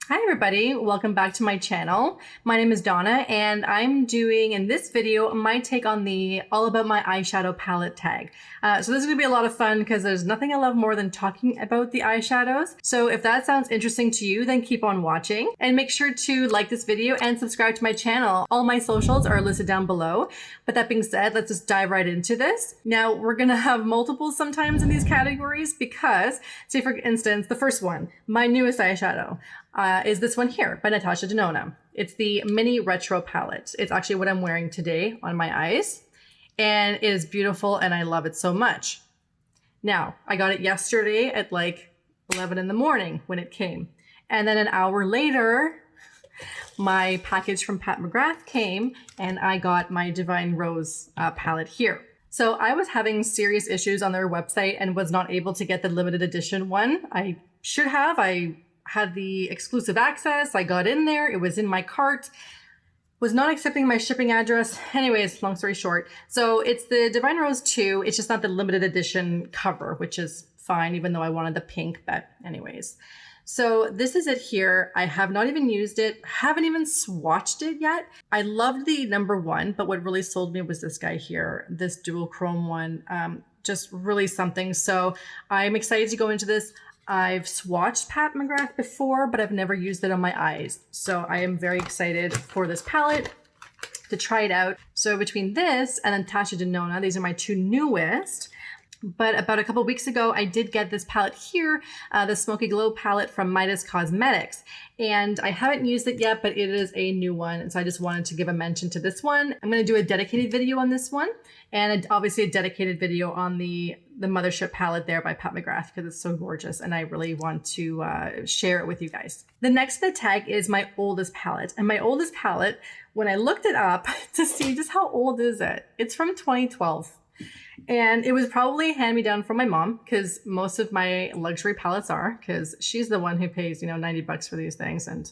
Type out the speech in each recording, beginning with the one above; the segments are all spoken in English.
Hi everybody, welcome back to my channel. My name is Donna and I'm doing in this video my take on the All About My Eyeshadow palette tag. So this is going to be a lot of fun because there's nothing I love more than talking about the eyeshadows. So if that sounds interesting to you, then keep on watching and make sure to like this video and subscribe to my channel. All my socials are listed down below. But that being said, let's just dive right into this. Now we're going to have multiples sometimes in these categories because, say for instance, the first one, my newest eyeshadow. Is this one here by Natsha Denona. It's the mini retro palette. It's actually what I'm wearing today on my eyes and it is beautiful and I love it so much. Now, I got it yesterday at like 11 in the morning when it came. And then an hour later, my package from McGrath came and I got my Divine Rose palette here. So I was having serious issues on their website and was not able to get the limited edition one. I should have. I had the exclusive access. I got in there. It was in my cart. Was not accepting my shipping address. Anyways, long story short. So it's the Divine Rose 2. It's just not the limited edition cover, which is fine, even though I wanted the pink, but anyways. So this is it here. I have not even used it. Haven't even swatched it yet. I loved the number one, but what really sold me was this guy here, this dual chrome one. Just really something. So I'm excited to go into this. I've swatched McGrath before, but I've never used it on my eyes. So I am very excited for this palette to try it out. So between this and then Natsha Denona, these are my two newest. But about a couple weeks ago, I did get this palette here, the Smokey Glow palette from Midas Cosmetics. And I haven't used it yet, but it is a new one. And so I just wanted to give a mention to this one. I'm going to do a dedicated video on this one. And obviously a dedicated video on the Mothership palette there by McGrath because it's so gorgeous. And I really want to share it with you guys. The next in the tag is my oldest palette. And my oldest palette, when I looked it up to see just how old is it, it's from 2012. And it was probably hand-me-down from my mom because most of my luxury palettes are because she's the one who pays, you know, 90 bucks for these things. And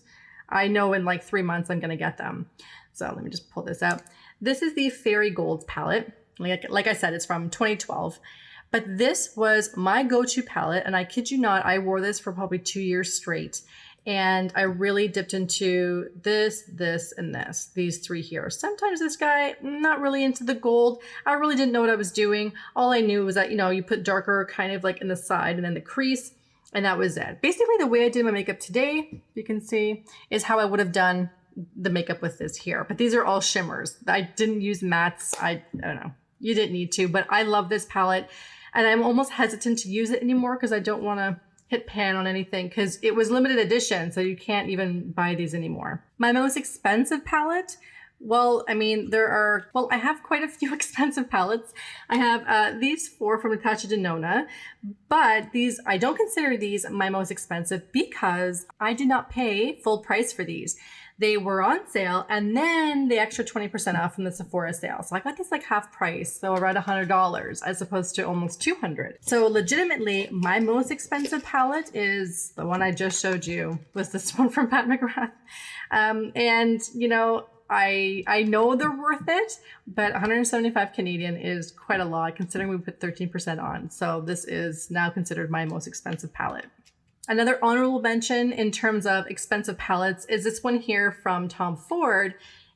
I know in like 3 months I'm going to get them. So let me just pull this out. This is the Fairy Gold palette. Like I said, it's from 2012. But this was my go-to palette. And I kid you not, I wore this for probably 2 years straight. And I really dipped into this, and this, these three here. Sometimes this guy, not really into the gold. I really didn't know what I was doing. All I knew was that, you know, you put darker kind of like in the side and then the crease, and that was it. Basically, the way I did my makeup today, you can see, is how I would have done the makeup with this here. But these are all shimmers. I didn't use mattes. I don't know. You didn't need to, but I love this palette. And I'm almost hesitant to use it anymore because I don't want to hit pan on anything because it was limited edition, so you can't even buy these anymore. My most expensive palette, well, I mean, I have quite a few expensive palettes. I have these four from Natsha Denona, but I don't consider these my most expensive because I did not pay full price for these. They were on sale and then the extra 20% off from the Sephora sale. So I got this like half price, so around $100 as opposed to almost $200. So legitimately, my most expensive palette is the one I just showed you, was this one from McGrath. And you know, I know they're worth it, but 175 Canadian is quite a lot considering we put 13% on. So this is now considered my most expensive palette. Another honorable mention in terms of expensive palettes is this one here from Tom Ford.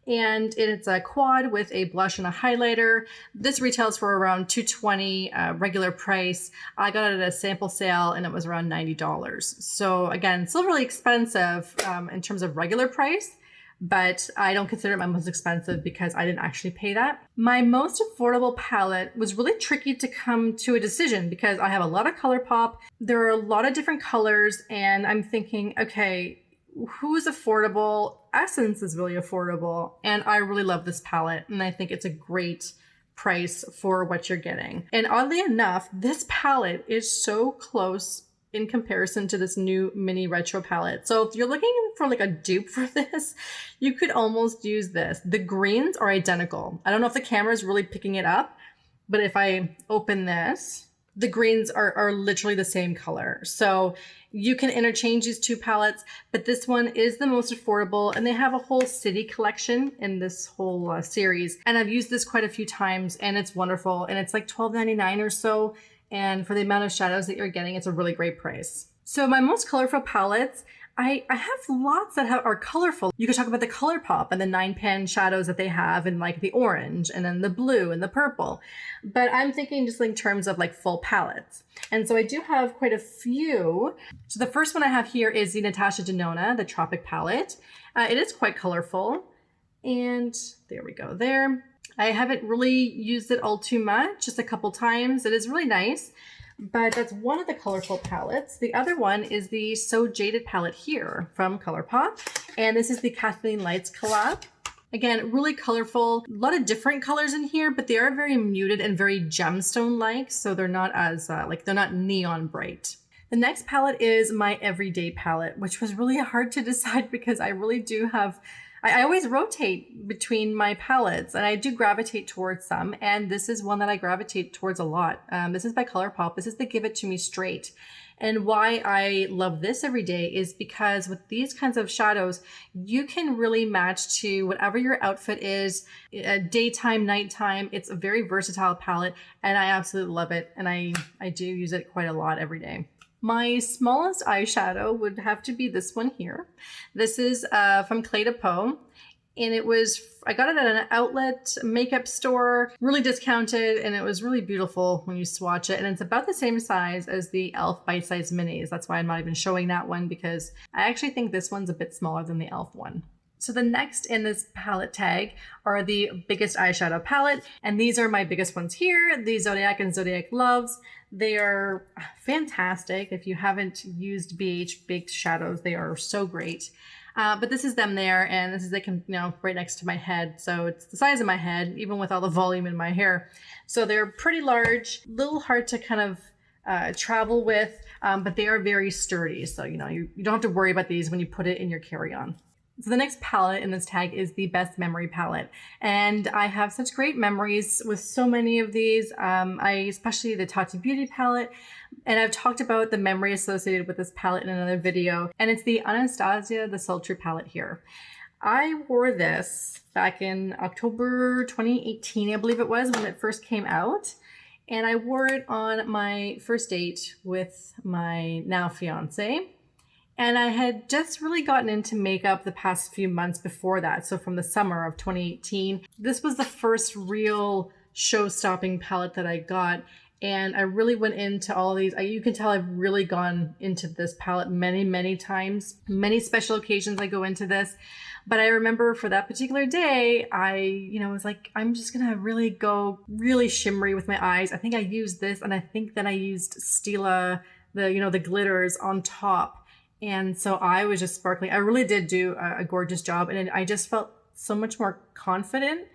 And it's a quad with a blush and a highlighter. This retails for around $220 regular price. I got it at a sample sale and it was around $90. So again, still really expensive in terms of regular price, but I don't consider it my most expensive because I didn't actually pay that. My most affordable palette was really tricky to come to a decision because I have a lot of color pop. There are a lot of different colors and I'm thinking, okay, who's affordable? Essence is really affordable and I really love this palette and I think it's a great price for what you're getting. And oddly enough, this palette is so close in comparison to this new mini retro palette. So if you're looking for like a dupe for this, you could almost use this. The greens are identical. I don't know if the camera is really picking it up, but if I open this, the greens are literally the same color. So you can interchange these two palettes, but this one is the most affordable and they have a whole city collection in this whole series. And I've used this quite a few times and it's wonderful. And it's like $12.99 or so. And for the amount of shadows that you're getting, it's a really great price. So my most colorful palettes, I have lots that are colorful. You could talk about the ColourPop and the 9-pan shadows that they have in like the orange and then the blue and the purple. But I'm thinking just in terms of like full palettes. And so I do have quite a few. So the first one I have here is the Natsha Denona, the Tropic palette. It is quite colorful. And there we go there. I haven't really used it all too much, just a couple times. It is really nice. But that's one of the colorful palettes. The other one is the So Jaded palette here from Colourpop. And this is the Kathleen Lights collab. Again, really colorful, a lot of different colors in here, but they are very muted and very gemstone-like. So they're not as, they're not neon bright. The next palette is my Everyday palette, which was really hard to decide because I really do have, I always rotate between my palettes and I do gravitate towards some. And this is one that I gravitate towards a lot. This is by Colourpop. This is the Give It To Me Straight. And why I love this every day is because with these kinds of shadows, you can really match to whatever your outfit is, daytime, nighttime. It's a very versatile palette and I absolutely love it. And I do use it quite a lot every day. My smallest eyeshadow would have to be this one here. This is from Clé de Peau. And it was, I got it at an outlet makeup store, really discounted, and it was really beautiful when you swatch it. And it's about the same size as the e.l.f. Bite Size Minis. That's why I'm not even showing that one because I actually think this one's a bit smaller than the e.l.f. one. So the next in this palette tag are the biggest eyeshadow palette. And these are my biggest ones here, the Zodiac and Zodiac Loves. They are fantastic. If you haven't used BH Big Shadows, they are so great. But this is them there, and this is they can, right next to my head. So it's the size of my head, even with all the volume in my hair. So they're pretty large, a little hard to kind of travel with, but they are very sturdy. So, you don't have to worry about these when you put it in your carry-on. So the next palette in this tag is the Best Memory palette. And I have such great memories with so many of these, especially the Tati Beauty palette. And I've talked about the memory associated with this palette in another video. And it's the Anastasia, the Sultry palette here. I wore this back in October 2018, I believe it was, when it first came out. And I wore it on my first date with my now fiance. And I had just really gotten into makeup the past few months before that. So from the summer of 2018, this was the first real show-stopping palette that I got. And I really went into all these. You can tell I've really gone into this palette many, many times. Many special occasions I go into this. But I remember for that particular day, I was like, I'm just going to really go really shimmery with my eyes. I think I used this, and I think then I used Stila, the glitters on top. And so I was just sparkling. I really did do a gorgeous job. And I just felt so much more confident.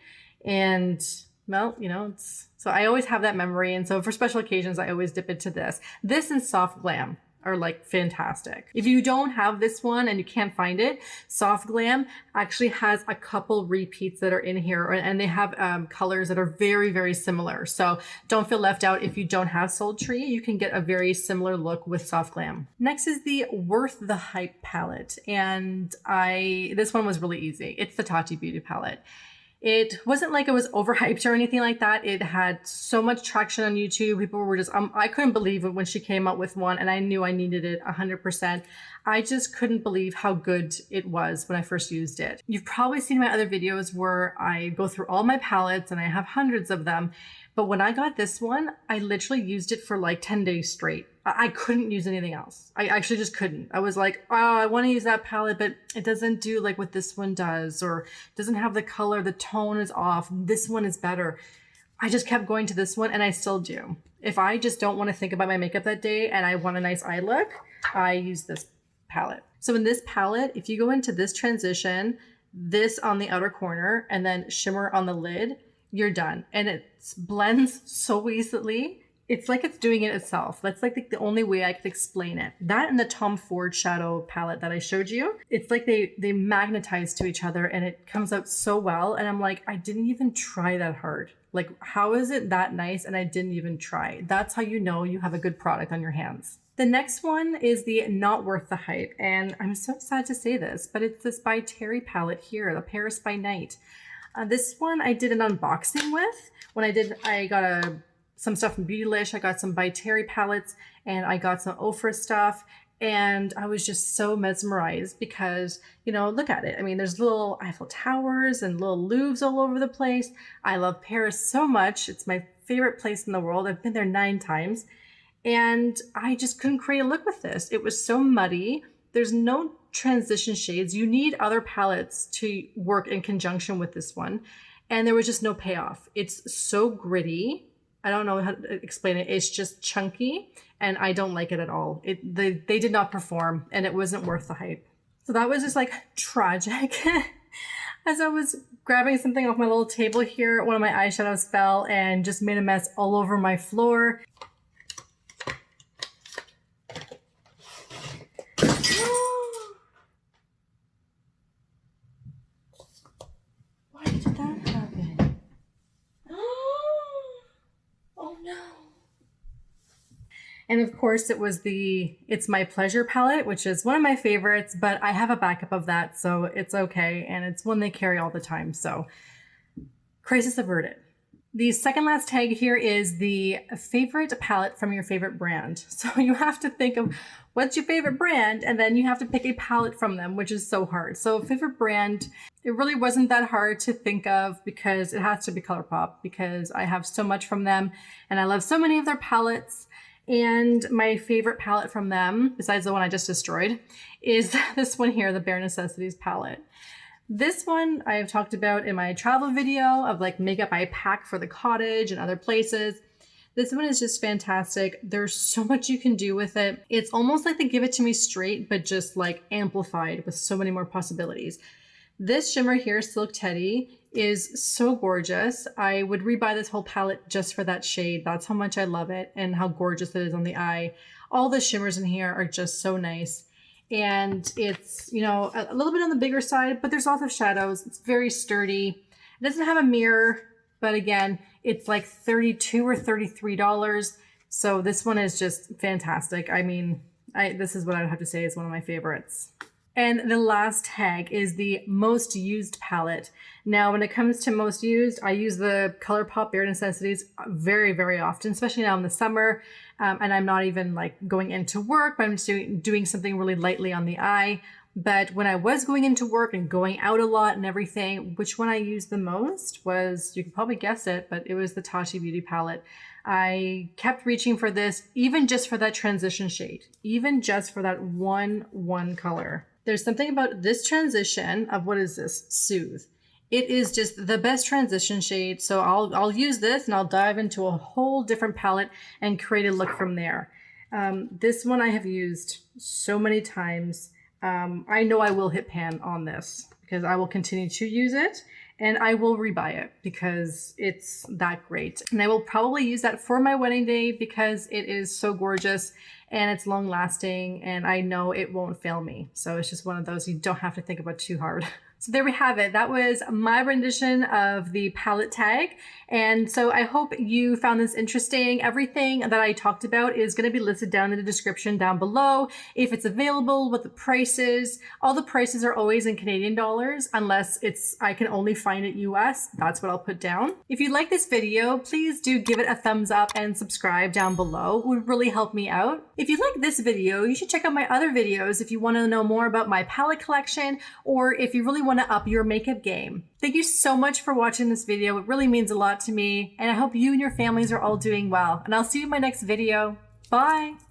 And, well, so I always have that memory. And so for special occasions, I always dip into this. This and Soft Glam are like fantastic. If you don't have this one and you can't find it, Soft Glam actually has a couple repeats that are in here, and they have colors that are very, very similar. So don't feel left out if you don't have Sultry. You can get a very similar look with Soft Glam. Next is the Worth the Hype palette. And this one was really easy. It's the Tati Beauty palette. It wasn't like it was overhyped or anything like that. It had so much traction on YouTube. People were just, I couldn't believe it when she came out with one, and I knew I needed it 100%. I just couldn't believe how good it was when I first used it. You've probably seen my other videos where I go through all my palettes and I have hundreds of them. But when I got this one, I literally used it for like 10 days straight. I couldn't use anything else. I actually just couldn't. I was like, oh, I want to use that palette, but it doesn't do like what this one does, or doesn't have the color, the tone is off. This one is better. I just kept going to this one, and I still do. If I just don't want to think about my makeup that day and I want a nice eye look, I use this palette. So in this palette, if you go into this transition, this on the outer corner, and then shimmer on the lid, you're done. And it blends so easily. It's like it's doing it itself. That's like the only way I could explain it. That and the Tom Ford shadow palette that I showed you, it's like they magnetize to each other, and it comes out so well. And I'm like, I didn't even try that hard. Like, how is it that nice and I didn't even try? That's how you know you have a good product on your hands. The next one is the Not Worth the Hype. And I'm so sad to say this, but it's this by Terry palette here, the Paris by Night. This one I did an unboxing with. I got some stuff from Beautylish. I got some by Terry palettes, and I got some Ofra stuff. And I was just so mesmerized because, you know, look at it. I mean, there's little Eiffel Towers and little Louvres all over the place. I love Paris so much. It's my favorite place in the world. I've been there 9 times. And I just couldn't create a look with this. It was so muddy. There's no transition shades. You need other palettes to work in conjunction with this one. And there was just no payoff. It's so gritty. I don't know how to explain it. It's just chunky and I don't like it at all. They did not perform and it wasn't worth the hype. So that was just like tragic. As I was grabbing something off my little table here, one of my eyeshadows fell and just made a mess all over my floor. Why did that happen? Oh no. And of course it was the It's My Pleasure palette, which is one of my favorites, but I have a backup of that, so it's okay. And it's one they carry all the time, so crisis averted. The second last tag here is the favorite palette from your favorite brand. So you have to think of what's your favorite brand, and then you have to pick a palette from them, which is so hard. So favorite brand, it really wasn't that hard to think of because it has to be Colourpop because I have so much from them and I love so many of their palettes. And my favorite palette from them, besides the one I just destroyed, is this one here, the Bare Necessities palette. This one I have talked about in my travel video of like makeup I pack for the cottage and other places. This one is just fantastic. There's so much you can do with it. It's almost like they give it to me straight, but just like amplified with so many more possibilities. This shimmer here, Silk Teddy, is so gorgeous. I would rebuy this whole palette just for that shade. That's how much I love it and how gorgeous it is on the eye. All the shimmers in here are just so nice. And it's, you know, a little bit on the bigger side, but there's lots of shadows. It's very sturdy. It doesn't have a mirror, but again, it's like $32 or $33. So this one is just fantastic. I mean, this is what I would have to say is one of my favorites. And the last tag is the most used palette. Now, when it comes to most used, I use the Colourpop Bare Necessities very, very often, especially now in the summer. And I'm not even like going into work, but I'm just doing something really lightly on the eye. But when I was going into work and going out a lot and everything, which one I used the most was, you can probably guess it, but it was the Tashi Beauty palette. I kept reaching for this, even just for that transition shade, even just for that one color. There's something about this transition of, what is this? Soothe. It is just the best transition shade. So I'll use this and I'll dive into a whole different palette and create a look from there. This one I have used so many times. I know I will hit pan on this because I will continue to use it and I will rebuy it because it's that great. And I will probably use that for my wedding day because it is so gorgeous and it's long lasting and I know it won't fail me. So it's just one of those you don't have to think about too hard. So there we have it. That was my rendition of the palette tag. And so I hope you found this interesting. Everything that I talked about is going to be listed down in the description down below. If it's available, what the price is. All the prices are always in Canadian dollars, unless I can only find it US. That's what I'll put down. If you like this video, please do give it a thumbs up and subscribe down below. It would really help me out. If you like this video, you should check out my other videos if you want to know more about my palette collection, or if you really want to up your makeup game. Thank you so much for watching this video. It really means a lot to me, and I hope you and your families are all doing well. And I'll see you in my next video. Bye!